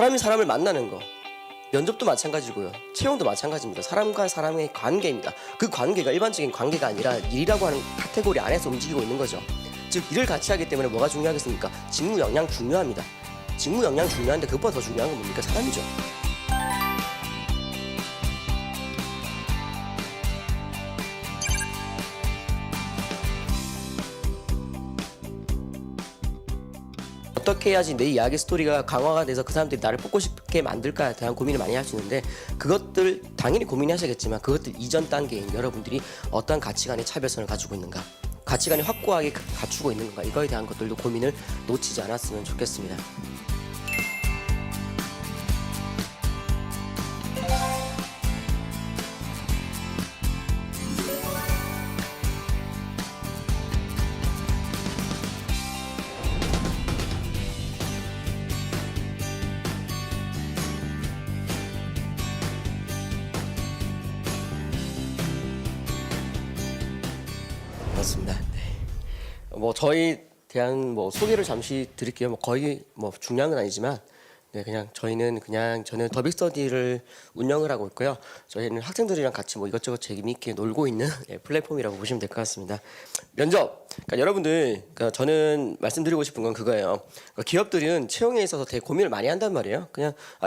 사람이 사람을 만나는 거, 면접도 마찬가지고요. 채용도 마찬가지입니다. 사람과 사람의 관계입니다. 그 관계가 일반적인 관계가 아니라 일이라고 하는 카테고리 안에서 움직이고 있는 거죠. 즉 일을 같이 하기 때문에 뭐가 중요하겠습니까? 직무 역량 중요합니다. 직무 역량 중요한데 그것보다 더 중요한 건 뭡니까? 사람이죠. 어떻게 해야지 내 이야기 스토리가 강화가 돼서 그 사람들이 나를 뽑고 싶게 만들까에 대한 고민을 많이 할 수 있는데, 그것들 당연히 고민하셔야겠지만 그것들 이전 단계인 여러분들이 어떠한 가치관의 차별성을 가지고 있는가, 가치관이 확고하게 갖추고 있는 건가, 이거에 대한 것들도 고민을 놓치지 않았으면 좋겠습니다. 맞습니다. 네. 저희 대한 소개를 잠시 드릴게요. 거의 중요한 건 아니지만, 네, 저는 더빅 스터디를 운영을 하고 있고요. 저희는 학생들이랑 같이 이것저것 재미있게 놀고 있는 플랫폼이라고 보시면 될 것 같습니다. 면접. 그러니까 여러분들, 저는 말씀드리고 싶은 건 그거예요. 그러니까 기업들은 채용에 있어서 되게 고민을 많이 한단 말이에요.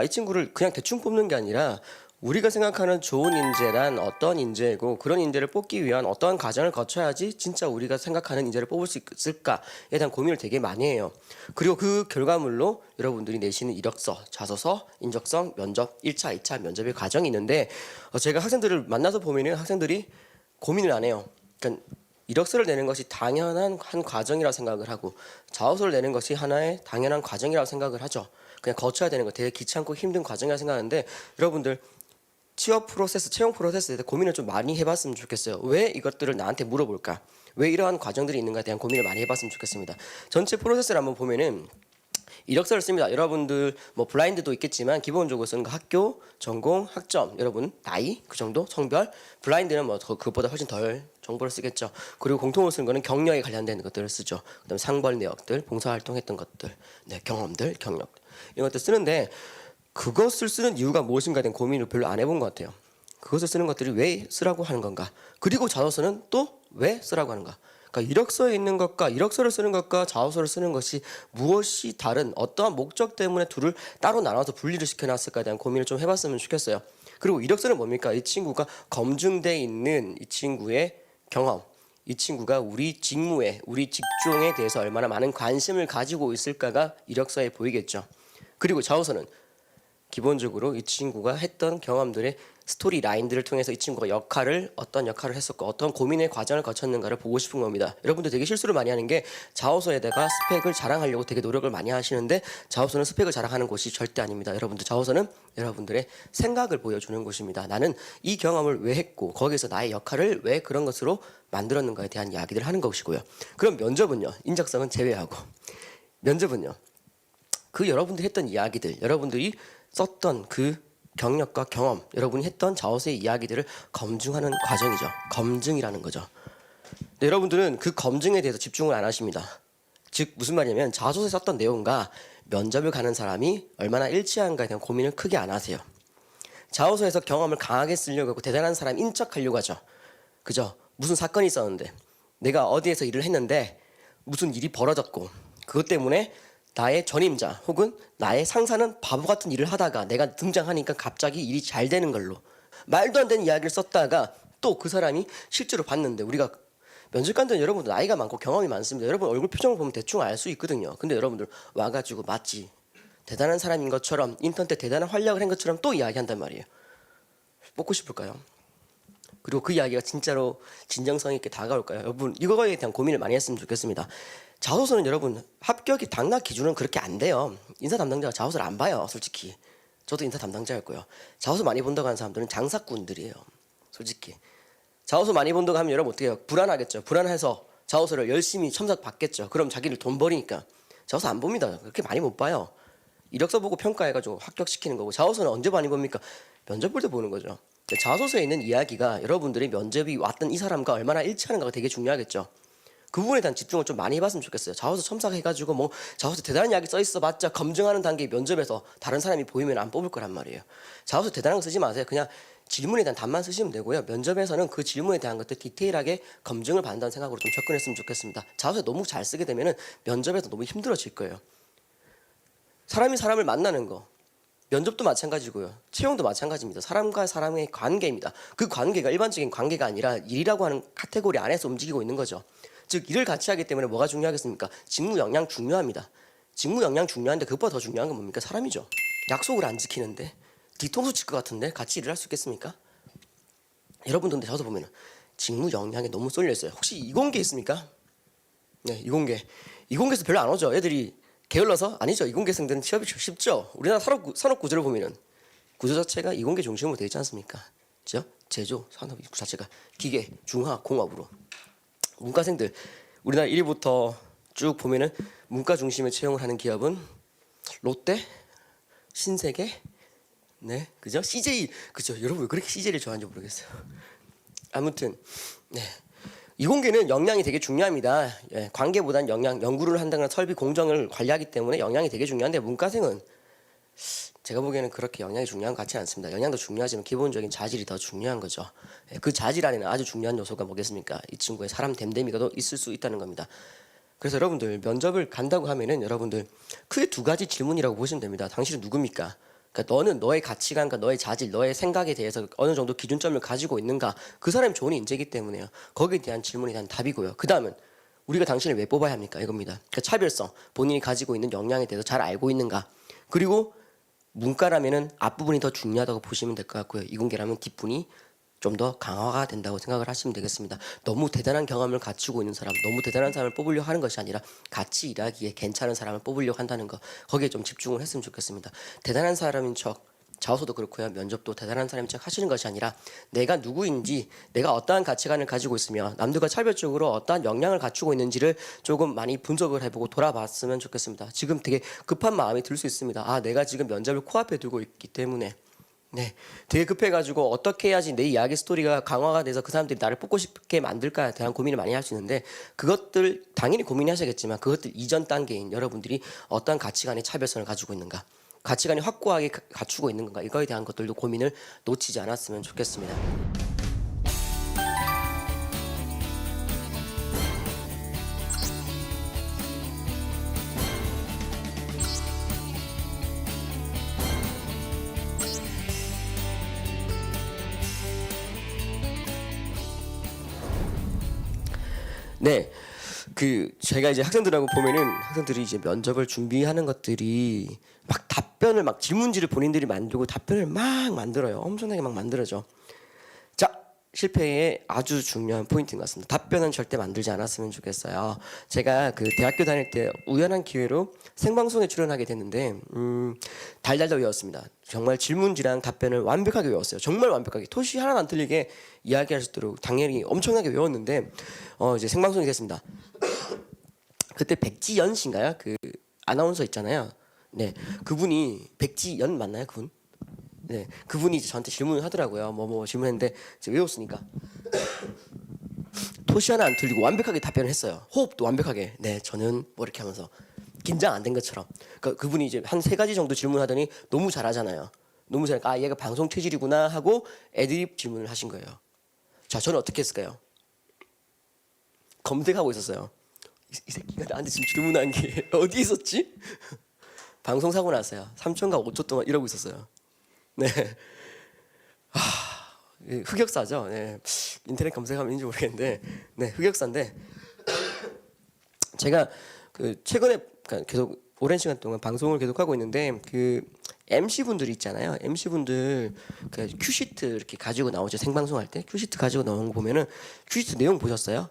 이 친구를 그냥 대충 뽑는 게 아니라 우리가 생각하는 좋은 인재란 어떤 인재이고, 그런 인재를 뽑기 위한 어떠한 과정을 거쳐야지 진짜 우리가 생각하는 인재를 뽑을 수 있을까에 대한 고민을 되게 많이 해요. 그리고 그 결과물로 여러분들이 내시는 이력서, 자소서, 인적성, 면접, 1차, 2차 면접의 과정이 있는데, 제가 학생들을 만나서 보면은 학생들이 고민을 안 해요. 그러니까 이력서를 내는 것이 당연한 한 과정이라고 생각을 하고, 자소서를 내는 것이 하나의 당연한 과정이라고 생각을 하죠. 그냥 거쳐야 되는 거 되게 귀찮고 힘든 과정이라고 생각하는데, 여러분들 취업 프로세스, 채용 프로세스에 대해 고민을 좀 많이 해봤으면 좋겠어요. 왜 이것들을 나한테 물어볼까? 왜 이러한 과정들이 있는가에 대한 고민을 많이 해봤으면 좋겠습니다. 전체 프로세스를 한번 보면은 이력서를 씁니다. 여러분들 블라인드도 있겠지만 기본적으로 쓰는 거 학교, 전공, 학점, 여러분 나이, 그 정도, 성별. 블라인드는 그것보다 훨씬 덜 정보를 쓰겠죠. 그리고 공통으로 쓰는 거는 경력에 관련된 것들을 쓰죠. 그다음에 상벌 내역들, 봉사활동했던 것들, 네, 경험들, 경력 이런 것들 쓰는데, 그것을 쓰는 이유가 무엇인가에 대한 고민을 별로 안 해본 것 같아요. 그것을 쓰는 것들이 왜 쓰라고 하는 건가? 그리고 자소서는 또 왜 쓰라고 하는가? 그러니까 이력서에 있는 것과 이력서를 쓰는 것과 자소서를 쓰는 것이 무엇이 다른, 어떠한 목적 때문에 둘을 따로 나눠서 분리를 시켜놨을까에 대한 고민을 좀 해봤으면 좋겠어요. 그리고 이력서는 뭡니까? 이 친구가 검증돼 있는 이 친구의 경험, 이 친구가 우리 직무에, 우리 직종에 대해서 얼마나 많은 관심을 가지고 있을까가 이력서에 보이겠죠. 그리고 자소서는 기본적으로 이 친구가 했던 경험들의 스토리 라인들을 통해서 이 친구가 어떤 역할을 했었고 어떤 고민의 과정을 거쳤는가를 보고 싶은 겁니다. 여러분들 되게 실수를 많이 하는 게, 자소서에다가 스펙을 자랑하려고 되게 노력을 많이 하시는데, 자소서는 스펙을 자랑하는 곳이 절대 아닙니다. 여러분들 자소서는 여러분들의 생각을 보여주는 곳입니다. 나는 이 경험을 왜 했고 거기서 나의 역할을 왜 그런 것으로 만들었는가에 대한 이야기를 하는 것이고요. 그럼 면접은요, 인적성은 제외하고 면접은요, 그 여러분들이 했던 이야기들, 여러분들이 썼던 그 경력과 경험, 여러분이 했던 자소서의 이야기들을 검증하는 과정이죠. 검증이라는 거죠. 근데 여러분들은 그 검증에 대해서 집중을 안 하십니다. 즉 무슨 말이냐면, 자소서에 썼던 내용과 면접을 가는 사람이 얼마나 일치한가에 대한 고민을 크게 안 하세요. 자소서에서 경험을 강하게 쓰려고 하고 대단한 사람 인척하려고 하죠. 그죠? 무슨 사건이 있었는데, 내가 어디에서 일을 했는데 무슨 일이 벌어졌고, 그것 때문에 나의 전임자 혹은 나의 상사는 바보 같은 일을 하다가 내가 등장하니까 갑자기 일이 잘 되는 걸로, 말도 안 되는 이야기를 썼다가 또 그 사람이 실제로 봤는데, 우리가 면접관들은 여러분들 나이가 많고 경험이 많습니다. 여러분 얼굴 표정을 보면 대충 알 수 있거든요. 근데 여러분들 와가지고 마치 대단한 사람인 것처럼, 인턴 때 대단한 활약을 한 것처럼 또 이야기한단 말이에요. 뽑고 싶을까요? 그리고 그 이야기가 진짜로 진정성 있게 다가올까요? 여러분 이거에 대한 고민을 많이 했으면 좋겠습니다. 자소서는 여러분 합격이 당락 기준은 그렇게 안 돼요. 인사 담당자가 자소서를 안 봐요. 솔직히 저도 인사 담당자였고요. 자소서 많이 본다고 하는 사람들은 장사꾼들이에요. 솔직히 자소서 많이 본다고 하면 여러분 어떻게 해요? 불안하겠죠. 불안해서 자소서를 열심히 첨삭 받겠죠. 그럼 자기를 돈 버리니까 자소서 안 봅니다. 그렇게 많이 못 봐요. 이력서 보고 평가해가지고 합격시키는 거고, 자소서는 언제 많이 봅니까? 면접 볼 때 보는 거죠. 자소서에 있는 이야기가 여러분들이 면접이 왔던 이 사람과 얼마나 일치하는가가 되게 중요하겠죠. 그 부분에 대한 집중을 좀 많이 해봤으면 좋겠어요. 자소서 첨삭해가지고 뭐 자소서 대단한 이야기 써 있어봤자 검증하는 단계 면접에서 다른 사람이 보이면 안 뽑을 거란 말이에요. 자소서 대단한 거 쓰지 마세요. 그냥 질문에 대한 답만 쓰시면 되고요. 면접에서는 그 질문에 대한 것들 디테일하게 검증을 받는다는 생각으로 좀 접근했으면 좋겠습니다. 자소서 너무 잘 쓰게 되면은 면접에서 너무 힘들어질 거예요. 사람이 사람을 만나는 거, 면접도 마찬가지고요. 채용도 마찬가지입니다. 사람과 사람의 관계입니다. 그 관계가 일반적인 관계가 아니라 일이라고 하는 카테고리 안에서 움직이고 있는 거죠. 즉 일을 같이 하기 때문에 뭐가 중요하겠습니까? 직무 역량 중요합니다. 직무 역량 중요한데 그것보다 더 중요한 건 뭡니까? 사람이죠. 약속을 안 지키는데 뒤통수 칠 것 같은데 같이 일을 할 수 있겠습니까? 여러분들 근데 저도 보면은 직무 역량에 너무 쏠려 있어요. 혹시 이공계 있습니까? 네, 이공계에서 별로 안 오죠. 애들이 게을러서 아니죠. 이공계생들은 취업이 쉽죠. 우리나라 산업 구조를 보면은 구조 자체가 이공계 중심으로 되어 있지 않습니까? 그죠? 제조 산업 자체가 기계, 중화, 공업으로. 문과생들 우리나라 1위부터 쭉 보면은 문과 중심의 채용을 하는 기업은 롯데, 신세계, 네, 그죠? CJ, 그죠? 여러분 왜 그렇게 CJ를 좋아하는지 모르겠어요. 아무튼 네. 이공계는 역량이 되게 중요합니다. 예, 관계보다는 역량, 연구를 한다거나 설비 공정을 관리하기 때문에 역량이 되게 중요한데 문과생은 제가 보기에는 그렇게 역량이 중요한 것 같지 않습니다. 역량도 중요하지만 기본적인 자질이 더 중요한 거죠. 예, 그 자질 안에는 아주 중요한 요소가 뭐겠습니까? 이 친구의 사람 됨됨이가 더 있을 수 있다는 겁니다. 그래서 여러분들 면접을 간다고 하면은 여러분들 크게 두 가지 질문이라고 보시면 됩니다. 당신은 누굽니까? 그러니까 너는 너의 가치관과 너의 자질, 너의 생각에 대해서 어느 정도 기준점을 가지고 있는가? 그 사람이 좋은 인재이기 때문에요. 거기에 대한 질문에 대한 답이고요. 그 다음은 우리가 당신을 왜 뽑아야 합니까? 이겁니다. 그러니까 차별성, 본인이 가지고 있는 역량에 대해서 잘 알고 있는가? 그리고 문과라면은 앞부분이 더 중요하다고 보시면 될 것 같고요. 이공계라면 뒷부분이 좀 더 강화가 된다고 생각을 하시면 되겠습니다. 너무 대단한 경험을 갖추고 있는 사람, 너무 대단한 사람을 뽑으려고 하는 것이 아니라 같이 일하기에 괜찮은 사람을 뽑으려고 한다는 거, 거기에 좀 집중을 했으면 좋겠습니다. 대단한 사람인 척, 자소서도 그렇고요. 면접도 대단한 사람인 척 하시는 것이 아니라 내가 누구인지, 내가 어떠한 가치관을 가지고 있으며 남들과 차별적으로 어떠한 역량을 갖추고 있는지를 조금 많이 분석을 해보고 돌아봤으면 좋겠습니다. 지금 되게 급한 마음이 들 수 있습니다. 아, 내가 지금 면접을 코앞에 두고 있기 때문에 네, 되게 급해가지고 어떻게 해야지 내 이야기 스토리가 강화가 돼서 그 사람들이 나를 뽑고 싶게 만들까에 대한 고민을 많이 할 수 있는데 그것들 당연히 고민하셔야겠지만 그것들 이전 단계인 여러분들이 어떤 가치관의 차별성을 가지고 있는가, 가치관이 확고하게 갖추고 있는 건가, 이거에 대한 것들도 고민을 놓치지 않았으면 좋겠습니다. 네, 그 제가 이제 학생들하고 보면은 학생들이 이제 면접을 준비하는 것들이 막 답변을 막 질문지를 본인들이 만들고 답변을 막 만들어요. 엄청나게 막 만들어져. 자, 실패의 아주 중요한 포인트인 것 같습니다. 답변은 절대 만들지 않았으면 좋겠어요. 제가 그 대학교 다닐 때 우연한 기회로 생방송에 출연하게 됐는데 달달달 외웠습니다. 정말 질문지랑 답변을 완벽하게 외웠어요. 정말 완벽하게 토시 하나 안 틀리게 이야기할 수 있도록 당연히 엄청나게 외웠는데 이제 생방송이 됐습니다. 그때 백지연 씨인가요? 그 아나운서 있잖아요. 네, 그분이 백지연 맞나요, 그분? 네, 그분이 이제 저한테 질문을 하더라고요. 뭐 질문했는데 제가 외웠으니까 토시 하나 안 틀리고 완벽하게 답변을 했어요. 호흡도 완벽하게. 네, 저는 뭐 이렇게 하면서 긴장 안 된 것처럼. 그러니까 그분이 이제 한 3가지 정도 질문하더니 너무 잘하잖아요. 너무 잘하니까 아, 얘가 방송 체질이구나 하고 애드립 질문을 하신 거예요. 자, 저는 어떻게 했을까요? 검색하고 있었어요. 이 새끼가 나한테 지금 질문한 게 어디 있었지? 방송 사고 났어요. 3초인가 5초 동안 이러고 있었어요. 네, 흑역사죠. 네, 인터넷 검색하면인지 모르겠는데, 네, 흑역사인데 제가 그 최근에 계속 오랜 시간 동안 방송을 계속 하고 있는데 그 MC 분들이 있잖아요. MC 분들 그 큐시트 이렇게 가지고 나오죠. 생방송 할 때 큐시트 가지고 나오는 거 보면은 큐시트 내용 보셨어요?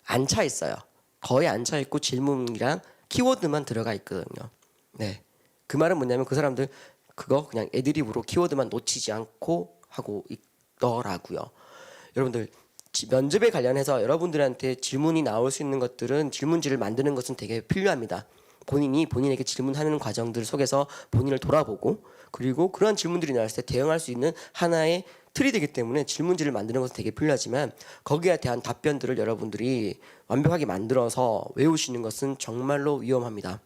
안 차 있어요. 거의 안 차 있고 질문이랑 키워드만 들어가 있거든요. 네, 그 말은 뭐냐면 그 사람들 그거 그냥 애드립으로 키워드만 놓치지 않고 하고 있더라고요. 여러분들 면접에 관련해서 여러분들한테 질문이 나올 수 있는 것들은 질문지를 만드는 것은 되게 필요합니다. 본인이 본인에게 질문하는 과정들 속에서 본인을 돌아보고 그리고 그러한 질문들이 나왔을 때 대응할 수 있는 하나의 틀이 되기 때문에 질문지를 만드는 것은 되게 필요하지만 거기에 대한 답변들을 여러분들이 완벽하게 만들어서 외우시는 것은 정말로 위험합니다.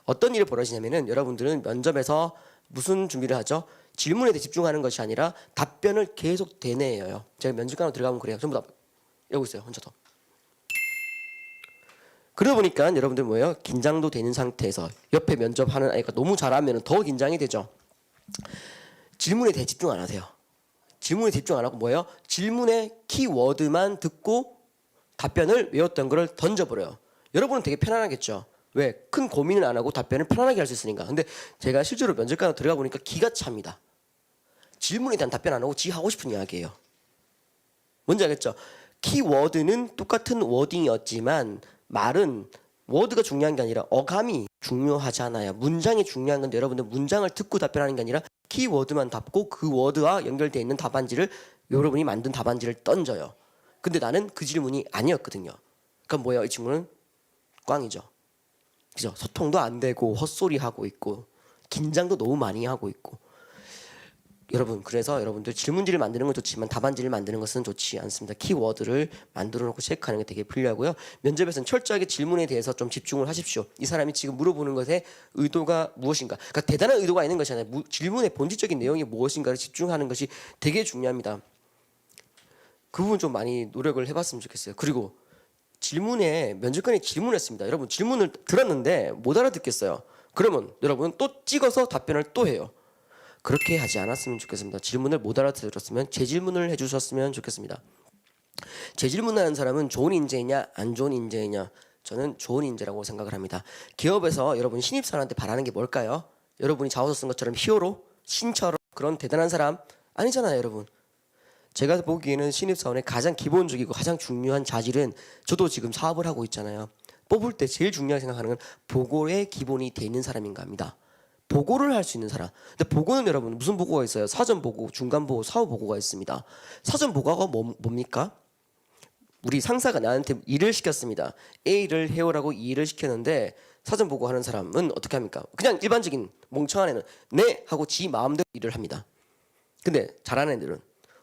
어떤 일이 벌어지냐면은 여러분들은 면접에서 무슨 준비를 하죠? 질문에 대해 집중하는 것이 아니라 답변을 계속 되뇌어요. 제가 면접관으로 들어가면 그래요. 전부 다 이러고 있어요. 혼자서. 그러다 보니까 여러분들 뭐예요? 긴장도 되는 상태에서 옆에 면접하는 아이가 너무 잘하면 더 긴장이 되죠. 질문에 대해 집중 안 하세요. 질문에 집중 안 하고 뭐예요? 질문의 키워드만 듣고 답변을 외웠던 거를 던져버려요. 여러분은 되게 편안하겠죠. 왜? 큰 고민을 안 하고 답변을 편안하게 할 수 있으니까. 근데 제가 실제로 면접관으로 들어가 보니까 기가 찹니다. 질문에 대한 답변 안 하고 지 하고 싶은 이야기예요. 뭔지 알겠죠? 키워드는 똑같은 워딩이었지만 말은 워드가 중요한 게 아니라 어감이 중요하잖아요. 문장이 중요한 건데 여러분들 문장을 듣고 답변하는 게 아니라 키워드만 답고 그 워드와 연결되어 있는 답안지를 여러분이 만든 답안지를 던져요. 근데 나는 그 질문이 아니었거든요. 그럼 뭐예요? 이 친구는 꽝이죠. 그죠? 소통도 안 되고 헛소리 하고 있고 긴장도 너무 많이 하고 있고. 여러분 그래서 여러분들 질문지를 만드는 건 좋지만 답안지를 만드는 것은 좋지 않습니다. 키워드를 만들어 놓고 체크하는 게 되게 필요하고요. 면접에서는 철저하게 질문에 대해서 좀 집중을 하십시오. 이 사람이 지금 물어보는 것의 의도가 무엇인가. 그러니까 대단한 의도가 있는 것이 아니라 질문의 본질적인 내용이 무엇인가를 집중하는 것이 되게 중요합니다. 그 부분 좀 많이 노력을 해봤으면 좋겠어요. 그리고 질문에 면접관이 질문했습니다. 여러분 질문을 들었는데 못 알아듣겠어요. 그러면 여러분 또 찍어서 답변을 또 해요. 그렇게 하지 않았으면 좋겠습니다. 질문을 못 알아들었으면 재질문을 해주셨으면 좋겠습니다. 재질문하는 사람은 좋은 인재이냐 안 좋은 인재이냐, 저는 좋은 인재라고 생각을 합니다. 기업에서 여러분 신입사원한테 바라는 게 뭘까요? 여러분이 자소서 쓴 것처럼 히어로, 신처럼 그런 대단한 사람 아니잖아요. 여러분 제가 보기에는 신입사원의 가장 기본적이고 가장 중요한 자질은, 저도 지금 사업을 하고 있잖아요. 뽑을 때 제일 중요하게 생각하는 건 보고의 기본이 돼 있는 사람인가 합니다. 보고를 할 수 있는 사람. 근데 보고는 여러분 무슨 보고가 있어요? 사전 보고, 중간 보고, 사후 보고가 있습니다. 사전 보고가 뭡니까? 우리 상사가 나한테 일을 시켰습니다. A를 해오라고 이 일을 시켰는데 사전 보고하는 사람은 어떻게 합니까? 그냥 일반적인 멍청한 애는 네 하고 지 마음대로 일을 합니다. 근데 잘하는 애들은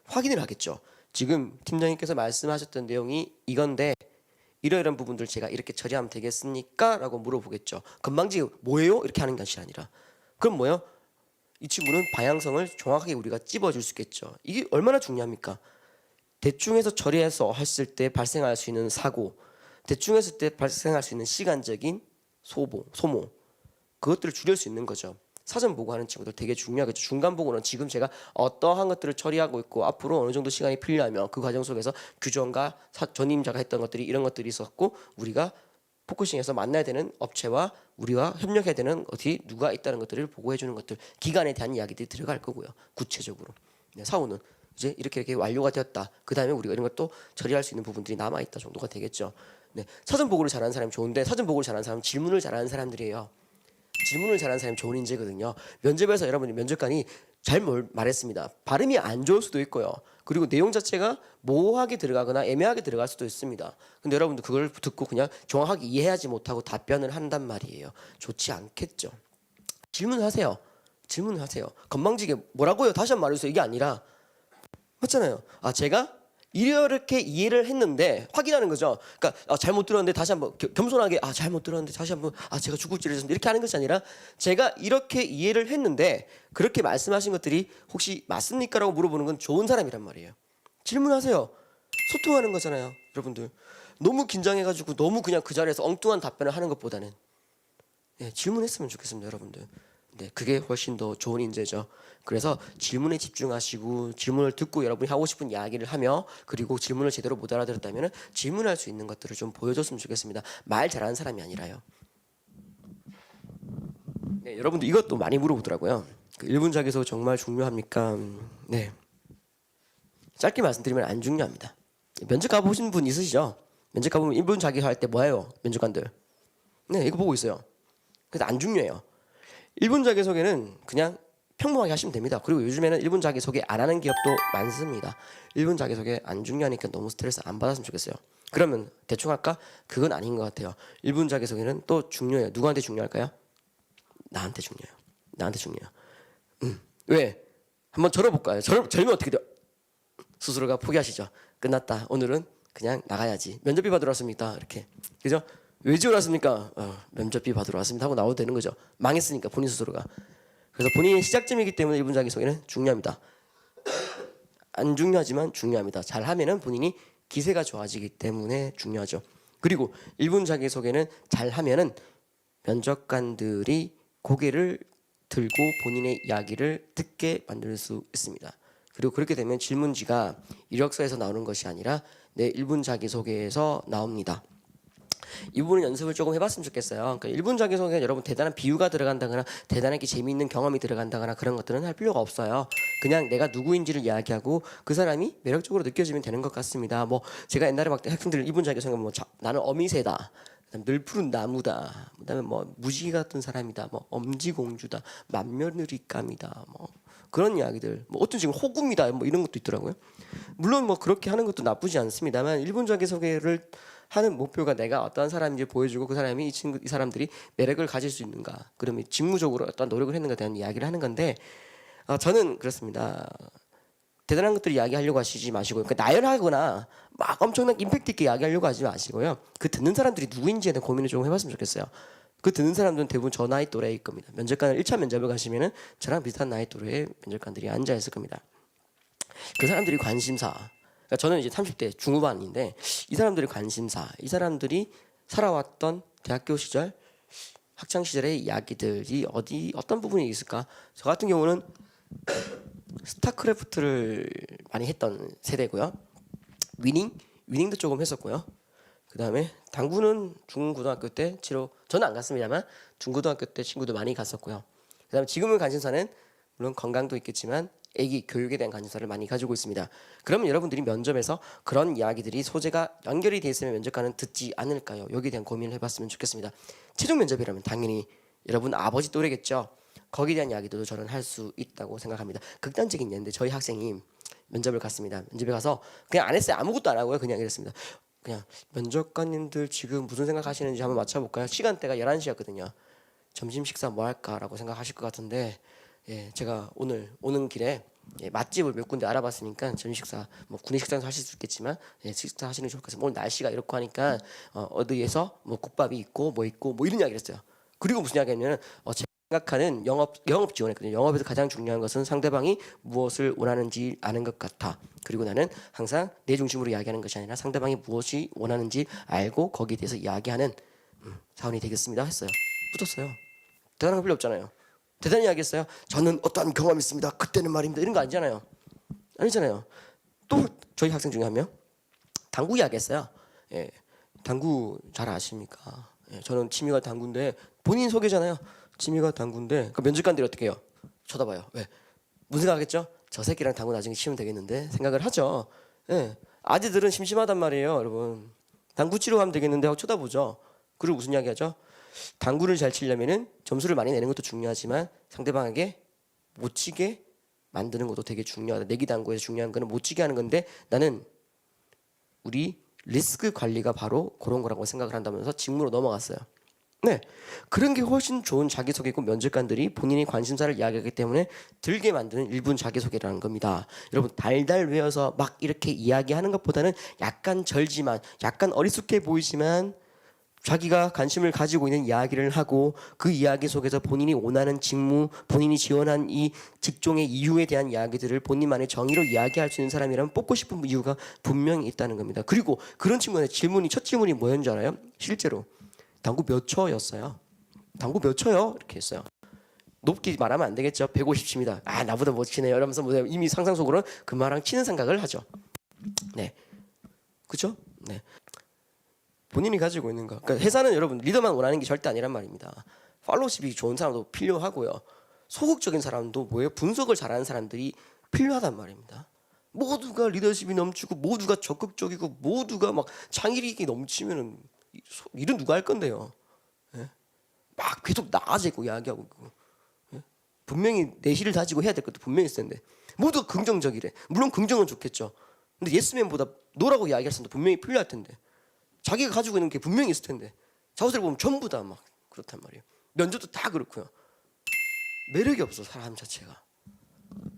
확인을 하겠죠. 지금 팀장님께서 말씀하셨던 내용이 이건데 이러이러한 부분들 제가 이렇게 처리하면 되겠습니까? 라고 물어보겠죠. 건방지게 뭐예요? 이렇게 하는 것이 아니라 그럼 뭐예요? 이 친구는 방향성을 정확하게 우리가 찝어줄 수 있겠죠. 이게 얼마나 중요합니까? 대충해서 처리해서 했을 때 발생할 수 있는 사고, 대충했을 때 발생할 수 있는 시간적인 소모, 그것들을 줄일 수 있는 거죠. 사전 보고하는 친구들 되게 중요하겠죠. 중간 보고는 지금 제가 어떠한 것들을 처리하고 있고 앞으로 어느 정도 시간이 필요하면 그 과정 속에서 규정과 전임자가 했던 것들이 이런 것들이 있었고 우리가 포커싱해서 만나야 되는 업체와 우리와 협력해야 되는 어디 누가 있다는 것들을 보고해 주는 것들, 기간에 대한 이야기들이 들어갈 거고요. 구체적으로. 네, 사후는 이제 이렇게 완료가 되었다. 그 다음에 우리가 이런 것도 처리할 수 있는 부분들이 남아 있다 정도가 되겠죠. 네, 사전 보고를 잘하는 사람이 좋은데 사전 보고를 잘하는 사람은 질문을 잘하는 사람들이에요. 질문을 잘하는 사람이 좋은 인재거든요. 면접에서 여러분이 면접관이 잘 말했습니다. 발음이 안 좋을 수도 있고요. 그리고 내용 자체가 모호하게 들어가거나 애매하게 들어갈 수도 있습니다. 근데 여러분들 그걸 듣고 그냥 정확하게 이해하지 못하고 답변을 한단 말이에요. 좋지 않겠죠. 질문하세요. 질문하세요. 건방지게 뭐라고요? 다시 한번 말해주세요. 이게 아니라 맞잖아요. 제가 이렇게 이해를 했는데 확인하는 거죠. 그러니까 잘못 들었는데 다시 한번 겸손하게 잘못 들었는데 다시 한번 제가 주눅질을 졌는데 이렇게 하는 것이 아니라 제가 이렇게 이해를 했는데 그렇게 말씀하신 것들이 혹시 맞습니까? 라고 물어보는 건 좋은 사람이란 말이에요. 질문하세요. 소통하는 거잖아요. 여러분들 너무 긴장해가지고 너무 그냥 그 자리에서 엉뚱한 답변을 하는 것보다는 질문했으면 좋겠습니다. 여러분들. 네, 그게 훨씬 더 좋은 인재죠. 그래서 질문에 집중하시고 질문을 듣고 여러분이 하고 싶은 이야기를 하며 그리고 질문을 제대로 못 알아들었다면 질문할 수 있는 것들을 좀 보여줬으면 좋겠습니다. 말 잘하는 사람이 아니라요. 네, 여러분들 이것도 많이 물어보더라고요. 그 1분 자기소개 정말 중요합니까? 네, 짧게 말씀드리면 안 중요합니다. 면접 가보신 분 있으시죠? 면접 가보면 1분 자기소개 할 때 뭐예요? 면접관들. 네, 이거 보고 있어요. 그래서 안 중요해요. 1분 자기소개는 그냥 평범하게 하시면 됩니다. 그리고 요즘에는 1분 자기소개 안 하는 기업도 많습니다. 1분 자기소개 안 중요하니까 너무 스트레스 안 받았으면 좋겠어요. 그러면 대충 할까? 그건 아닌 것 같아요. 1분 자기소개는 또 중요해요. 누구한테 중요할까요? 나한테 중요해요. 나한테 중요해요. 왜? 한번 절어볼까요? 절면 어떻게 돼요? 스스로가 포기하시죠. 끝났다. 오늘은 그냥 나가야지. 면접비 받으러 왔습니까? 이렇게. 그죠? 왜 지원러 왔습니까? 면접비 받으러 왔습니다 하고 나와도 되는 거죠. 망했으니까 본인 스스로가. 그래서 본인의 시작점이기 때문에 1분 자기소개는 중요합니다. 안 중요하지만 중요합니다. 잘하면은 본인이 기세가 좋아지기 때문에 중요하죠. 그리고 1분 자기소개는 잘하면은 면접관들이 고개를 들고 본인의 이야기를 듣게 만들 수 있습니다. 그리고 그렇게 되면 질문지가 이력서에서 나오는 것이 아니라 내 1분 자기소개에서 나옵니다. 이 부분은 연습을 조금 해봤으면 좋겠어요. 그러니까 1분 자기소개에 여러분 대단한 비유가 들어간다거나 대단하게 재미있는 경험이 들어간다거나 그런 것들은 할 필요가 없어요. 그냥 내가 누구인지를 이야기하고 그 사람이 매력적으로 느껴지면 되는 것 같습니다. 뭐 제가 옛날에 막 학생들 1분 자기소개 뭐 나는 어미새다. 늘 푸른 나무다. 그다음에 뭐 무지개 같은 사람이다. 뭐 엄지공주다. 맏며느리감이다. 뭐 그런 이야기들. 뭐 어떤 지금 호구입니다. 뭐 이런 것도 있더라고요. 물론 뭐 그렇게 하는 것도 나쁘지 않습니다만 1분 자기소개를 하는 목표가 내가 어떤 사람인지 보여주고 그 사람이 이 사람들이 매력을 가질 수 있는가. 그러면 직무적으로 어떤 노력을 했는가에 대한 이야기를 하는 건데 저는 그렇습니다. 대단한 것들 이야기하려고 하시지 마시고요. 그러니까 나열하거나 막 엄청난 임팩트 있게 이야기하려고 하지 마시고요. 그 듣는 사람들이 누구인지에 대한 고민을 좀 해봤으면 좋겠어요. 그 듣는 사람들은 대부분 저 나이 또래일 겁니다. 면접관을 1차 면접을 가시면은 저랑 비슷한 나이 또래의 면접관들이 앉아 있을 겁니다. 그 사람들이 관심사. 그러니까 저는 이제 30대 중후반인데 이 사람들이 관심사, 이 사람들이 살아왔던 대학교 시절, 학창 시절의 이야기들이 어떤 부분이 있을까? 저 같은 경우는 스타크래프트를 많이 했던 세대고요. 위닝도 조금 했었고요. 그 다음에 당구는 중고등학교 때 저는 안 갔습니다만 중고등학교 때 친구도 많이 갔었고요. 그 다음에 지금의 관심사는 물론 건강도 있겠지만 애기 교육에 대한 관심사를 많이 가지고 있습니다. 그러면 여러분들이 면접에서 그런 이야기들이 소재가 연결이 돼 있으면 면접관은 듣지 않을까요? 여기에 대한 고민을 해봤으면 좋겠습니다. 최종 면접이라면 당연히 여러분 아버지 또래겠죠. 거기에 대한 이야기도 저는 할 수 있다고 생각합니다. 극단적인 예인데 저희 학생이 면접을 갔습니다. 면접에 가서 그냥 안 했어요. 아무것도 안 하고요. 그냥 이랬습니다. 그냥 면접관님들 지금 무슨 생각하시는지 한번 맞춰볼까요? 시간대가 11시였거든요. 점심 식사 뭐 할까라고 생각하실 것 같은데 제가 오늘 오는 길에 맛집을 몇 군데 알아봤으니까 점심 식사 뭐 구내 식당에서 하실 수 있겠지만 식사 하시는 게 좋을 것 같아요. 오늘 날씨가 이렇고 하니까 어디에서 뭐 국밥이 있고 뭐 이런 이야기를 했어요. 그리고 무슨 이야기냐면 제가 생각하는 영업 지원했거든요. 영업에서 가장 중요한 것은 상대방이 무엇을 원하는지 아는 것 같아. 그리고 나는 항상 내 중심으로 이야기하는 것이 아니라 상대방이 무엇이 원하는지 알고 거기에 대해서 이야기하는 사원이 되겠습니다 했어요. 붙었어요. 대단한 거 필요 없잖아요. 대단히 이야기했어요. 저는 어떠한 경험이 있습니다. 그때는 말입니다. 이런 거 아니잖아요. 아니잖아요. 또 저희 학생 중에 한 명 당구 이야기했어요. 당구 잘 아십니까? 저는 취미가 당구인데 본인 소개잖아요. 취미가 당구인데 그 면접관들이 어떻게 해요? 쳐다봐요. 왜? 무슨 생각하겠죠? 저 새끼랑 당구 나중에 치면 되겠는데 생각을 하죠. 아재들은 심심하단 말이에요, 여러분. 당구 치러 가면 되겠는데 하고 쳐다보죠. 그리고 무슨 이야기 하죠? 당구를 잘 치려면은 점수를 많이 내는 것도 중요하지만 상대방에게 못 치게 만드는 것도 되게 중요하다. 내기 당구에서 중요한 거는 못 치게 하는 건데 나는 우리 리스크 관리가 바로 그런 거라고 생각을 한다면서 직무로 넘어갔어요. 네, 그런 게 훨씬 좋은 자기소개고 면접관들이 본인의 관심사를 이야기하기 때문에 들게 만드는 1분 자기소개라는 겁니다. 여러분 달달 외워서 막 이렇게 이야기하는 것보다는 약간 절지만 약간 어리숙해 보이지만 자기가 관심을 가지고 있는 이야기를 하고 그 이야기 속에서 본인이 원하는 직무, 본인이 지원한 이 직종의 이유에 대한 이야기들을 본인만의 정의로 이야기할 수 있는 사람이라면 뽑고 싶은 이유가 분명히 있다는 겁니다. 그리고 그런 친구의 첫 질문이 뭐였는 줄 알아요? 실제로 당구 몇 초였어요? 당구 몇 초요? 이렇게 했어요. 높게 말하면 안 되겠죠. 150 칩니다. 나보다 못 치네요. 이러면서 이미 상상 속으로 그 말랑 치는 생각을 하죠. 네, 그렇죠? 네. 본인이 가지고 있는 거. 그러니까 회사는 여러분 리더만 원하는 게 절대 아니란 말입니다. 팔로우십이 좋은 사람도 필요하고요. 소극적인 사람도 뭐예요? 분석을 잘하는 사람들이 필요하단 말입니다. 모두가 리더십이 넘치고 모두가 적극적이고 모두가 막 창의력이 넘치면은 일은 누가 할 건데요? 막 계속 나아지고 이야기하고. 분명히 내실을 다지고 해야 될 것도 분명히 있을 텐데 모두가 긍정적이래. 물론 긍정은 좋겠죠. 근데 예스맨보다 노라고 이야기할 사람도 분명히 필요할 텐데 자기가 가지고 있는 게 분명히 있을 텐데 자우스를 보면 전부 다 막 그렇단 말이에요. 면접도 다 그렇고요. 매력이 없어 사람 자체가.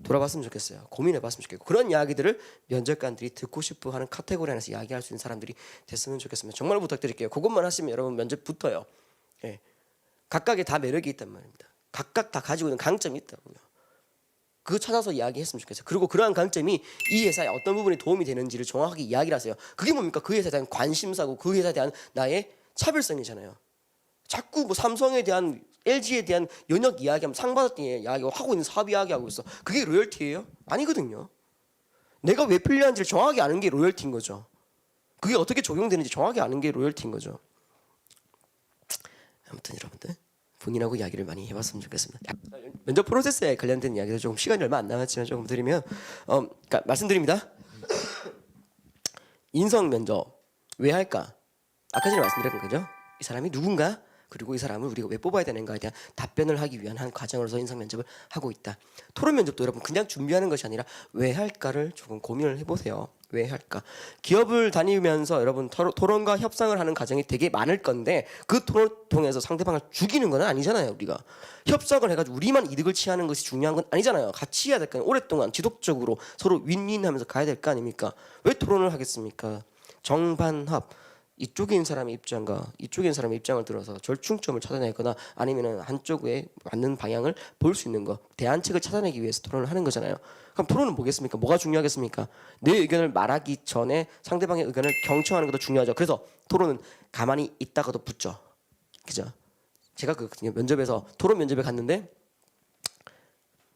돌아봤으면 좋겠어요. 고민해봤으면 좋겠고 그런 이야기들을 면접관들이 듣고 싶어하는 카테고리 안에서 이야기할 수 있는 사람들이 됐으면 좋겠습니다. 정말 부탁드릴게요. 그것만 하시면 여러분 면접 붙어요. 예. 각각의 다 매력이 있단 말입니다. 각각 다 가지고 있는 강점이 있다고요. 그거 찾아서 이야기했으면 좋겠어요. 그리고 그러한 강점이 이 회사에 어떤 부분이 도움이 되는지를 정확하게 이야기를 하세요. 그게 뭡니까? 그 회사에 대한 관심사고 그 회사에 대한 나의 차별성이잖아요. 자꾸 뭐 삼성에 대한 LG에 대한 연역 이야기하면 상 받았던 이야기하고 하고 있는 사업 이야기하고 있어. 그게 로열티예요? 아니거든요. 내가 왜 필요한지를 정확하게 아는 게 로열티인 거죠. 그게 어떻게 적용되는지 정확히 아는 게 로열티인 거죠. 아무튼 여러분들 본인하고 이야기를 많이 해봤으면 좋겠습니다. 면접 프로세스에 관련된 이야기도 조금 시간이 얼마 안 남았지만 조금 드리면 그러니까 말씀드립니다. 인성 면접 왜 할까? 아까 전에 말씀드렸던 거죠. 이 사람이 누군가 그리고 이 사람을 우리가 왜 뽑아야 되는가에 대한 답변을 하기 위한 한 과정으로서 인성 면접을 하고 있다. 토론 면접도 여러분 그냥 준비하는 것이 아니라 왜 할까를 조금 고민을 해보세요. 왜 할까? 기업을 다니면서 여러분 토론과 협상을 하는 과정이 되게 많을 건데 그 토론을 통해서 상대방을 죽이는 건 아니잖아요. 우리가 협상을 해가지고 우리만 이득을 취하는 것이 중요한 건 아니잖아요. 같이 해야 될 거 아니에요. 오랫동안 지속적으로 서로 윈윈하면서 가야 될 거 아닙니까? 왜 토론을 하겠습니까? 정반합 이쪽에 있는 사람의 입장과 이쪽에 있는 사람의 입장을 들어서 절충점을 찾아내거나 아니면은 한쪽에 맞는 방향을 볼 수 있는 거 대안책을 찾아내기 위해서 토론을 하는 거잖아요. 그럼 토론은 뭐겠습니까? 뭐가 중요하겠습니까? 내 의견을 말하기 전에 상대방의 의견을 경청하는 것도 중요하죠. 그래서 토론은 가만히 있다가도 붙죠. 그죠? 제가 그 면접에서 토론 면접에 갔는데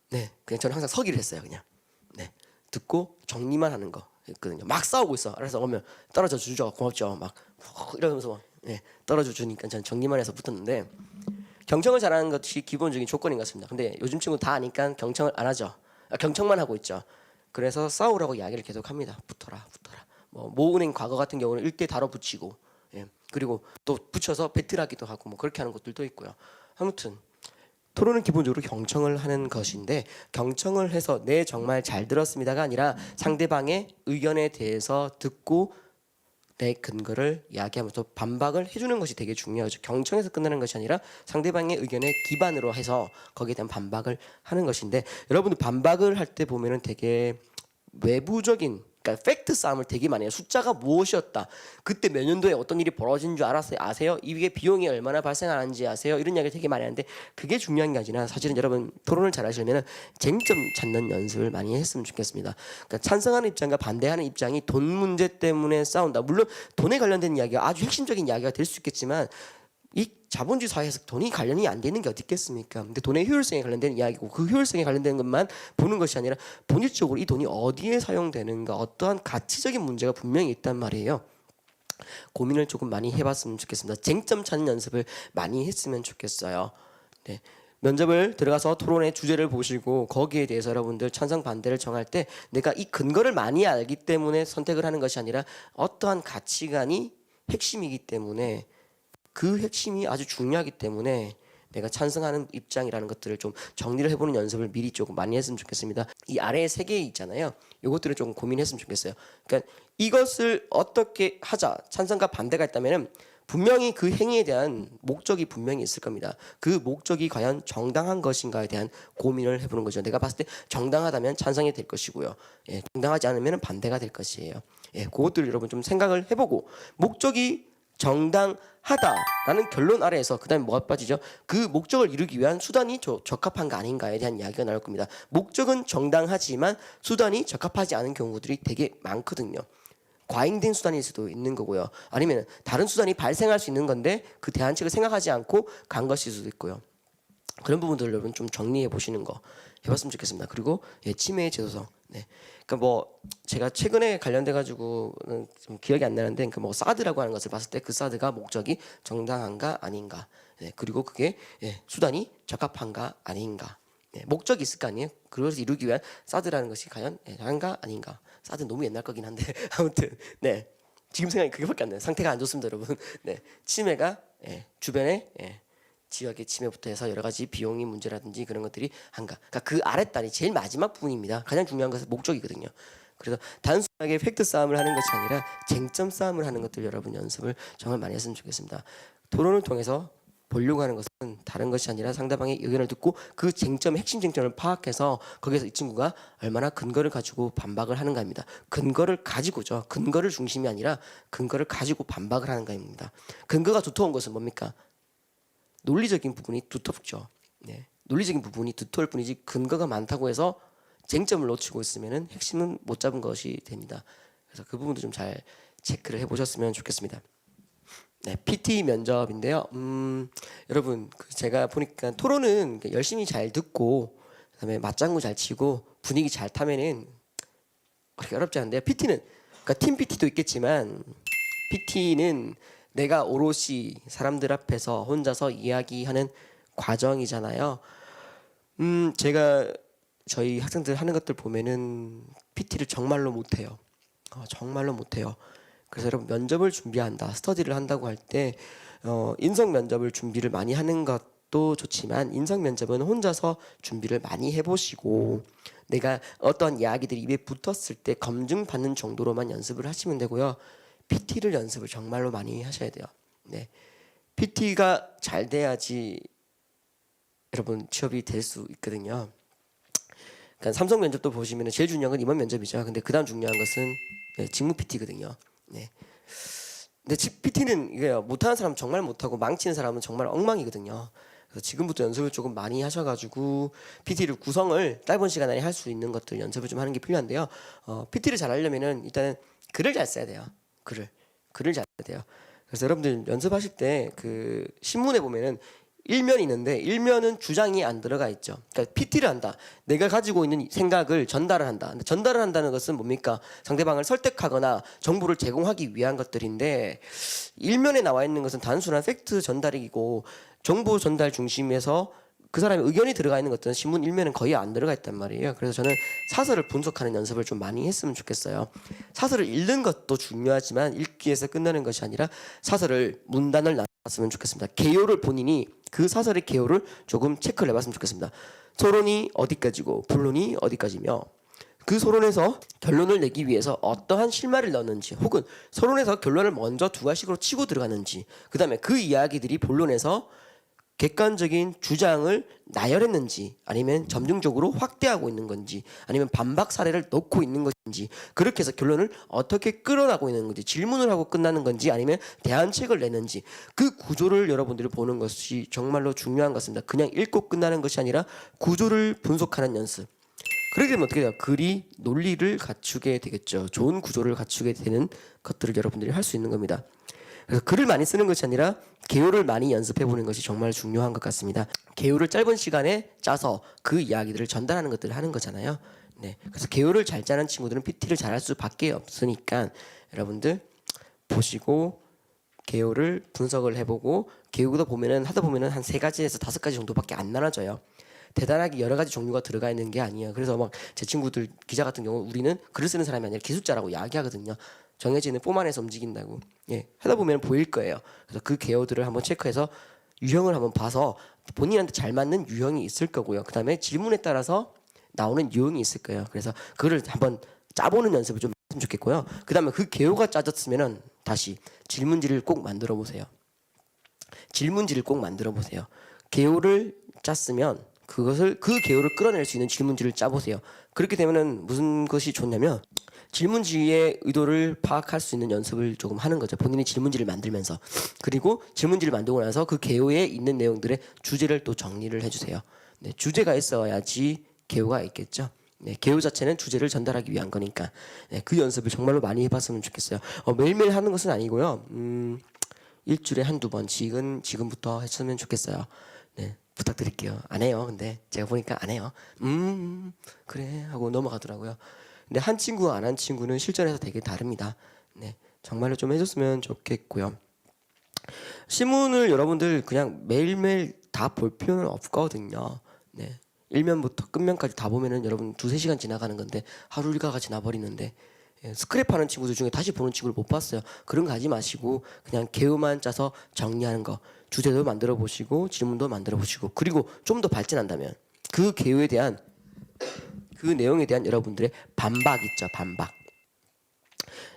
네 그냥 저는 항상 서기를 했어요. 그냥 네 듣고 정리만 하는 거 했거든요. 막 싸우고 있어. 그래서 오면 떨어져 주죠. 고맙죠. 막 이러면서 네, 떨어져 주니까 저는 정리만 해서 붙었는데 경청을 잘하는 것이 기본적인 조건인 것 같습니다. 근데 요즘 친구 다 아니까 경청을 안 하죠. 경청만 하고 있죠. 그래서 싸우라고 이야기를 계속 합니다. 붙어라. 뭐 모은행 과거 같은 경우는 일대 다뤄 붙이고 예. 그리고 또 붙여서 배틀하기도 하고 뭐 그렇게 하는 것들도 있고요. 아무튼 토론은 기본적으로 경청을 하는 것인데 경청을 해서 네 정말 잘 들었습니다가 아니라 상대방의 의견에 대해서 듣고 내 근거를 이야기하면서 반박을 해주는 것이 되게 중요하죠. 경청에서 끝나는 것이 아니라 상대방의 의견에 기반으로 해서 거기에 대한 반박을 하는 것인데 여러분들 반박을 할 때 보면은 되게 외부적인 그러니까 팩트 싸움을 되게 많이 해요. 숫자가 무엇이었다. 그때 몇 년도에 어떤 일이 벌어진 줄 아세요? 이게 비용이 얼마나 발생하는지 아세요? 이런 이야기를 되게 많이 하는데 그게 중요한 게 아니라 사실은 여러분 토론을 잘 하시려면 쟁점 찾는 연습을 많이 했으면 좋겠습니다. 그러니까 찬성하는 입장과 반대하는 입장이 돈 문제 때문에 싸운다. 물론 돈에 관련된 이야기가 아주 핵심적인 이야기가 될 수 있겠지만 이 자본주의 사회에서 돈이 관련이 안 되는 게 어디 있겠습니까? 근데 돈의 효율성에 관련된 이야기고 그 효율성에 관련된 것만 보는 것이 아니라 본질적으로 이 돈이 어디에 사용되는가 어떠한 가치적인 문제가 분명히 있단 말이에요. 고민을 조금 많이 해봤으면 좋겠습니다. 쟁점 찾는 연습을 많이 했으면 좋겠어요. 네. 면접을 들어가서 토론의 주제를 보시고 거기에 대해서 여러분들 찬성 반대를 정할 때 내가 이 근거를 많이 알기 때문에 선택을 하는 것이 아니라 어떠한 가치관이 핵심이기 때문에 그 핵심이 아주 중요하기 때문에 내가 찬성하는 입장이라는 것들을 좀 정리를 해보는 연습을 미리 조금 많이 했으면 좋겠습니다. 이 아래에 3개 있잖아요. 이것들을 조금 고민했으면 좋겠어요. 그러니까 이것을 어떻게 하자 찬성과 반대가 있다면은 분명히 그 행위에 대한 목적이 분명히 있을 겁니다. 그 목적이 과연 정당한 것인가에 대한 고민을 해보는 거죠. 내가 봤을 때 정당하다면 찬성이 될 것이고요. 예, 정당하지 않으면 반대가 될 것이에요. 예, 그것들을 여러분 좀 생각을 해보고 목적이 정당하다라는 결론 아래에서 그 다음에 뭐가 빠지죠? 그 목적을 이루기 위한 수단이 적합한가 아닌가에 대한 이야기가 나올 겁니다. 목적은 정당하지만 수단이 적합하지 않은 경우들이 되게 많거든요. 과잉된 수단일 수도 있는 거고요. 아니면 다른 수단이 발생할 수 있는 건데 그 대안책을 생각하지 않고 간 것일 수도 있고요. 그런 부분들 여러분 좀 정리해 보시는 거 해봤으면 좋겠습니다. 그리고 치매의 제도성. 네. 그러니까 뭐 제가 최근에 관련돼 가지고는 좀 기억이 안 나는데 그 뭐 사드라고 하는 것을 봤을 때 그 사드가 목적이 정당한가 아닌가. 네. 그리고 그게 수단이 적합한가 아닌가. 네. 목적이 있을 거 아니에요. 그것을 이루기 위한 사드라는 것이 과연 한가 아닌가. 사드 너무 옛날 거긴 한데 아무튼 네. 지금 생각이 그게밖에 안 나요. 상태가 안 좋습니다, 여러분. 네. 치매가 주변에 지역의 침해부터 해서 여러 가지 비용이 문제라든지 그런 것들이 한가. 그러니까 그 아랫단이 제일 마지막 부분입니다. 가장 중요한 것은 목적이거든요. 그래서 단순하게 팩트 싸움을 하는 것이 아니라 쟁점 싸움을 하는 것들 여러분 연습을 정말 많이 했으면 좋겠습니다. 토론을 통해서 보려고 하는 것은 다른 것이 아니라 상대방의 의견을 듣고 그 쟁점, 핵심 쟁점을 파악해서 거기서 이 친구가 얼마나 근거를 가지고 반박을 하는가입니다. 근거를 가지고죠. 근거를 중심이 아니라 근거를 가지고 반박을 하는가입니다. 근거가 두터운 것은 뭡니까? 논리적인 부분이 두텁죠. 네. 논리적인 부분이 두터울 뿐이지 근거가 많다고 해서 쟁점을 놓치고 있으면은 핵심은 못 잡은 것이 됩니다. 그래서 그 부분도 좀 잘 체크를 해보셨으면 좋겠습니다. 네, PT 면접인데요. 여러분 제가 보니까 토론은 열심히 잘 듣고 그다음에 맞장구 잘 치고 분위기 잘 타면은 그렇게 어렵지 않은데요. PT는 그러니까 팀 PT도 있겠지만 PT는 내가 오롯이 사람들 앞에서 혼자서 이야기하는 과정이잖아요. 제가 저희 학생들 하는 것들 보면은 PT를 정말로 못해요. 정말로 못해요. 그래서 여러분 면접을 준비한다, 스터디를 한다고 할 때 인성 면접을 준비를 많이 하는 것도 좋지만 인성 면접은 혼자서 준비를 많이 해보시고 내가 어떤 이야기들이 입에 붙었을 때 검증받는 정도로만 연습을 하시면 되고요. PT를 연습을 정말로 많이 하셔야 돼요. 네, PT가 잘 돼야지 여러분 취업이 될 수 있거든요. 그러니까 삼성 면접도 보시면 제일 중요한 건 임원 면접이죠. 근데 그다음 중요한 것은 직무 PT거든요. 네. 근데 PT는 이게요, 못하는 사람 정말 못하고 망치는 사람은 정말 엉망이거든요. 그래서 지금부터 연습을 조금 많이 하셔가지고 PT를 구성을 짧은 시간 안에 할 수 있는 것들 연습을 좀 하는 게 필요한데요. PT를 잘 하려면은 일단은 글을 잘 써야 돼요. 글을 잘 써야 돼요. 그래서 여러분들 연습하실 때 그 신문에 보면은 일면이 있는데 일면은 주장이 안 들어가 있죠. 그러니까 PT를 한다. 내가 가지고 있는 생각을 전달을 한다. 근데 전달을 한다는 것은 뭡니까? 상대방을 설득하거나 정보를 제공하기 위한 것들인데 일면에 나와 있는 것은 단순한 팩트 전달이고 정보 전달 중심에서 그 사람의 의견이 들어가 있는 것들은 신문 일면은 거의 안 들어가 있단 말이에요. 그래서 저는 사설을 분석하는 연습을 좀 많이 했으면 좋겠어요. 사설을 읽는 것도 중요하지만 읽기에서 끝나는 것이 아니라 사설을 문단을 나눴으면 좋겠습니다. 개요를 본인이 그 사설의 개요를 조금 체크를 해봤으면 좋겠습니다. 서론이 어디까지고 본론이 어디까지며 그 서론에서 결론을 내기 위해서 어떠한 실마리를 넣었는지 혹은 서론에서 결론을 먼저 두 가지식으로 치고 들어갔는지 그 다음에 그 이야기들이 본론에서 객관적인 주장을 나열했는지 아니면 점증적으로 확대하고 있는 건지 아니면 반박 사례를 넣고 있는 것인지 그렇게 해서 결론을 어떻게 끌어나가고 있는 건지 질문을 하고 끝나는 건지 아니면 대안책을 내는지 그 구조를 여러분들이 보는 것이 정말로 중요한 것 같습니다. 그냥 읽고 끝나는 것이 아니라 구조를 분석하는 연습. 그렇게 되면 어떻게 돼요? 글이 논리를 갖추게 되겠죠. 좋은 구조를 갖추게 되는 것들을 여러분들이 할 수 있는 겁니다. 그래서 글을 많이 쓰는 것이 아니라 개요를 많이 연습해 보는 것이 정말 중요한 것 같습니다. 개요를 짧은 시간에 짜서 그 이야기들을 전달하는 것들을 하는 거잖아요. 네, 그래서 개요를 잘 짜는 친구들은 PT를 잘할 수밖에 없으니까 여러분들 보시고 개요를 분석을 해보고 개요도 보면은 하다 보면은 한 3가지에서 5가지 정도밖에 안 나눠져요. 대단하게 여러 가지 종류가 들어가 있는 게 아니에요. 그래서 막 제 친구들 기자 같은 경우 우리는 글을 쓰는 사람이 아니라 기술자라고 이야기하거든요. 정해지는 폼 안에서 움직인다고. 예, 하다 보면 보일 거예요. 그래서 그 개요들을 한번 체크해서 유형을 한번 봐서 본인한테 잘 맞는 유형이 있을 거고요. 그다음에 질문에 따라서 나오는 유형이 있을 거예요. 그래서 그거를 한번 짜보는 연습을 좀 했으면 좋겠고요. 그다음에 그 개요가 짜졌으면은 다시 질문지를 꼭 만들어 보세요. 질문지를 꼭 만들어 보세요. 개요를 짰으면 그것을 그 개요를 끌어낼 수 있는 질문지를 짜보세요. 그렇게 되면은 무슨 것이 좋냐면 질문지의 의도를 파악할 수 있는 연습을 조금 하는 거죠. 본인이 질문지를 만들면서 그리고 질문지를 만들고 나서 그 개요에 있는 내용들의 주제를 또 정리를 해주세요. 네, 주제가 있어야지 개요가 있겠죠. 네, 개요 자체는 주제를 전달하기 위한 거니까 네, 그 연습을 정말로 많이 해봤으면 좋겠어요. 매일매일 하는 것은 아니고요. 일주일에 한두 번씩은 지금부터 했으면 좋겠어요. 네, 부탁드릴게요. 안 해요. 근데 제가 보니까 안 해요. 그래 하고 넘어가더라고요. 근데 한 친구와 안 한 친구는 실전에서 되게 다릅니다. 네, 정말로 좀 해줬으면 좋겠고요. 신문을 여러분들 그냥 매일매일 다 볼 필요는 없거든요. 네, 1면부터 끝면까지 다 보면은 여러분 2-3시간 지나가는 건데 하루 일과가 지나버리는데 스크랩하는 친구들 중에 다시 보는 친구를 못 봤어요. 그런 거 하지 마시고 그냥 개요만 짜서 정리하는 거 주제도 만들어 보시고 질문도 만들어 보시고, 그리고 좀 더 발전한다면 그 개요에 대한 그 내용에 대한 여러분들의 반박 있죠. 반박.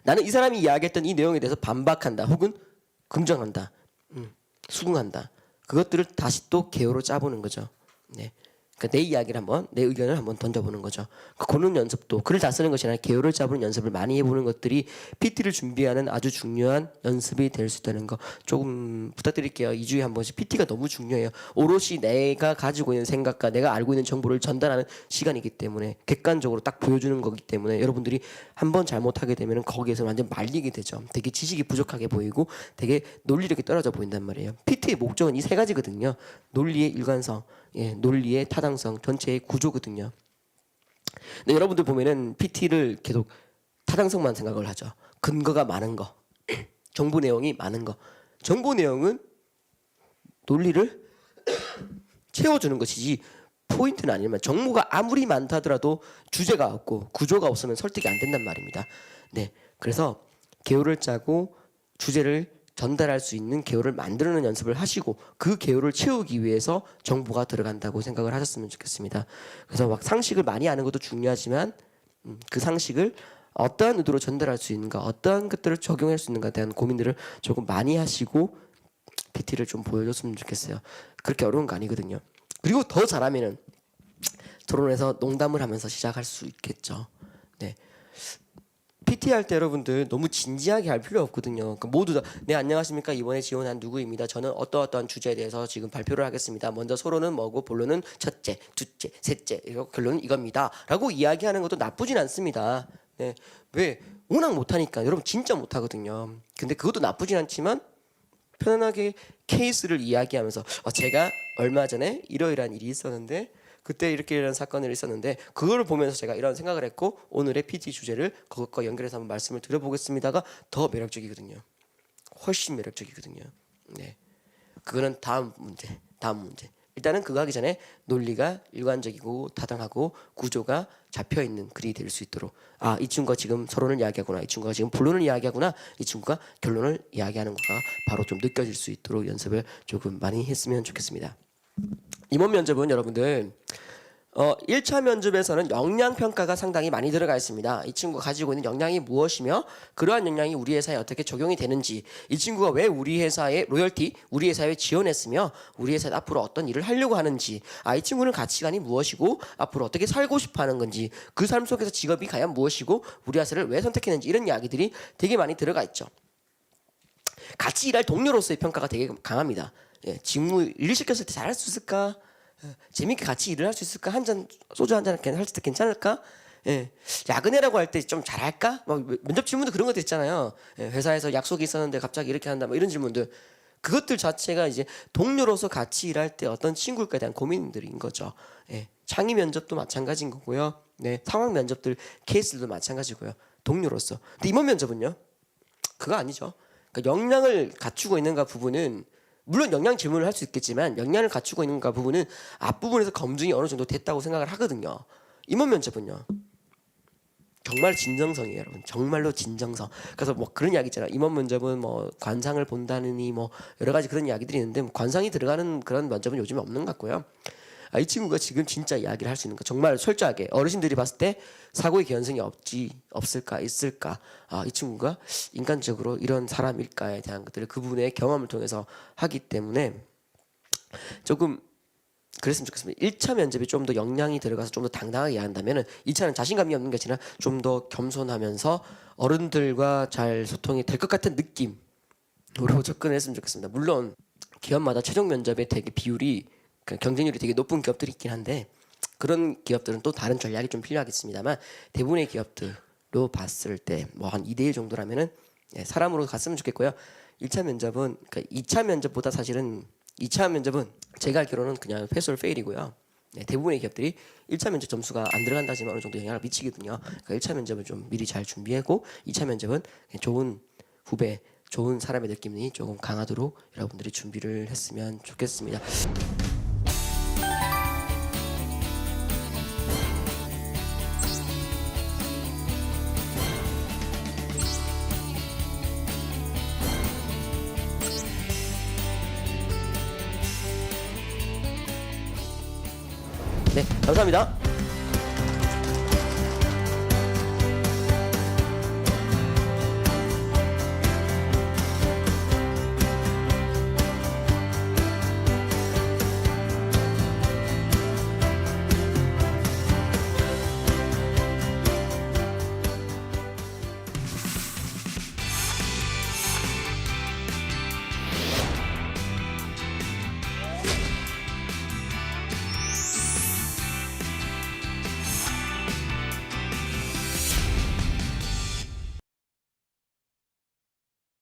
나는 이 사람이 이야기했던 이 내용에 대해서 반박한다, 혹은 긍정한다, 수긍한다. 그것들을 다시 또 개요로 짜보는 거죠. 네. 그러니까 내 이야기를 한번, 내 의견을 한번 던져보는 거죠. 고는 연습도, 글을 다 쓰는 것이 아니라 개요를 짜보는 연습을 많이 해보는 것들이 PT를 준비하는 아주 중요한 연습이 될 수 있다는 거 조금 부탁드릴게요. 2주에 한 번씩. PT가 너무 중요해요. 오롯이 내가 가지고 있는 생각과 내가 알고 있는 정보를 전달하는 시간이기 때문에, 객관적으로 딱 보여주는 거기 때문에 여러분들이 한번 잘못하게 되면 거기에서 완전 말리게 되죠. 되게 지식이 부족하게 보이고 되게 논리력이 떨어져 보인단 말이에요. PT의 목적은 이 세 가지거든요. 논리의 일관성, 논리의 타당성, 전체의 구조거든요. 근데 여러분들 보면은 PT를 계속 타당성만 생각을 하죠. 근거가 많은 거, 정보 내용이 많은 거. 정보 내용은 논리를 채워주는 것이지 포인트는 아니면, 정보가 아무리 많다 하더라도 주제가 없고 구조가 없으면 설득이 안 된단 말입니다. 네, 그래서 개요를 짜고 주제를 전달할 수 있는 개요를 만드는 연습을 하시고, 그 개요를 채우기 위해서 정보가 들어간다고 생각을 하셨으면 좋겠습니다. 그래서 막 상식을 많이 아는 것도 중요하지만 그 상식을 어떠한 의도로 전달할 수 있는가, 어떠한 것들을 적용할 수 있는가에 대한 고민들을 조금 많이 하시고 PT를 좀 보여줬으면 좋겠어요. 그렇게 어려운 거 아니거든요. 그리고 더 잘하면은 토론에서 농담을 하면서 시작할 수 있겠죠. 네. PT 할 때 여러분들 너무 진지하게 할 필요 없거든요. 그러니까 모두 다 네, 안녕하십니까, 이번에 지원한 누구입니다. 저는 어떠어떠한 주제에 대해서 지금 발표를 하겠습니다. 먼저 서론은 뭐고, 본론은 첫째, 둘째, 셋째, 결론은 이겁니다 라고 이야기하는 것도 나쁘진 않습니다. 네. 왜? 워낙 못하니까. 여러분 진짜 못하거든요. 근데 그것도 나쁘진 않지만 편안하게 케이스를 이야기하면서 제가 얼마 전에 이러이러한 일이 있었는데, 그때 이렇게 이런 사건이 있었는데 그거를 보면서 제가 이런 생각을 했고, 오늘의 PT 주제를 그것과 연결해서 한번 말씀을 드려보겠습니다가 더 매력적이거든요. 훨씬 매력적이거든요. 네, 그거는 다음 문제. 일단은 그거 하기 전에 논리가 일관적이고 타당하고 구조가 잡혀있는 글이 될 수 있도록, 이 친구가 지금 서론을 이야기하구나, 이 친구가 지금 본론을 이야기하구나, 이 친구가 결론을 이야기하는 거가 바로 좀 느껴질 수 있도록 연습을 조금 많이 했으면 좋겠습니다. 이번 면접은 여러분들 1차 면접에서는 역량평가가 상당히 많이 들어가 있습니다. 이 친구가 가지고 있는 역량이 무엇이며, 그러한 역량이 우리 회사에 어떻게 적용이 되는지, 이 친구가 왜 우리 회사에 로열티, 우리 회사에 지원했으며 우리 회사에 앞으로 어떤 일을 하려고 하는지, 이 친구는 가치관이 무엇이고 앞으로 어떻게 살고 싶어 하는 건지, 그 삶 속에서 직업이 과연 무엇이고 우리 회사를 왜 선택했는지, 이런 이야기들이 되게 많이 들어가 있죠. 같이 일할 동료로서의 평가가 되게 강합니다. 직무 일 시켰을 때 잘할 수 있을까? 재밌게 같이 일을 할 수 있을까? 소주 한 잔 할 때 괜찮을까? 야근해라고 할 때 좀 잘할까? 면접 질문도 그런 것들 있잖아요. 회사에서 약속이 있었는데 갑자기 이렇게 한다, 이런 질문들. 그것들 자체가 이제 동료로서 같이 일할 때 어떤 친구일까에 대한 고민들인 거죠. 창의 면접도 마찬가지인 거고요. 상황 면접들 케이스들도 마찬가지고요. 동료로서. 근데 임원 면접은요? 그거 아니죠. 그러니까 역량을 갖추고 있는가 부분은, 물론 역량 질문을 할 수 있겠지만 역량을 갖추고 있는가 부분은 앞부분에서 검증이 어느 정도 됐다고 생각을 하거든요. 임원 면접은요, 정말 진정성이에요, 여러분. 정말로 진정성. 그래서 그런 이야기 있잖아요. 임원 면접은 관상을 본다느니 여러 가지 그런 이야기들이 있는데, 관상이 들어가는 그런 면접은 요즘에 없는 것 같고요. 이 친구가 지금 진짜 이야기를 할 수 있는 거, 정말 철저하게 어르신들이 봤을 때 사고의 개연성이 없을까, 있을까, 이 친구가 인간적으로 이런 사람일까에 대한 것들을 그분의 경험을 통해서 하기 때문에 조금 그랬으면 좋겠습니다. 1차 면접이 좀 더 역량이 들어가서 좀 더 당당하게 한다면 2차는 자신감이 없는 게 아니라 좀 더 겸손하면서 어른들과 잘 소통이 될 것 같은 느낌으로 접근했으면 좋겠습니다. 물론 기업마다 최종 면접의 되게 비율이, 경쟁률이 되게 높은 기업들이 있긴 한데, 그런 기업들은 또 다른 전략이 좀 필요하겠습니다만, 대부분의 기업들로 봤을 때 한 2대1 정도라면은 사람으로 갔으면 좋겠고요. 1차 면접은, 그러니까 2차 면접보다 사실은 2차 면접은 제가 알기로는 그냥 패스 올 페일이고요. 대부분의 기업들이 1차 면접 점수가 안 들어간다 하지만 어느 정도 영향을 미치거든요. 그러니까 1차 면접을 좀 미리 잘 준비하고 2차 면접은 좋은 후배, 좋은 사람의 느낌이 조금 강하도록 여러분들이 준비를 했으면 좋겠습니다. 네, 감사합니다.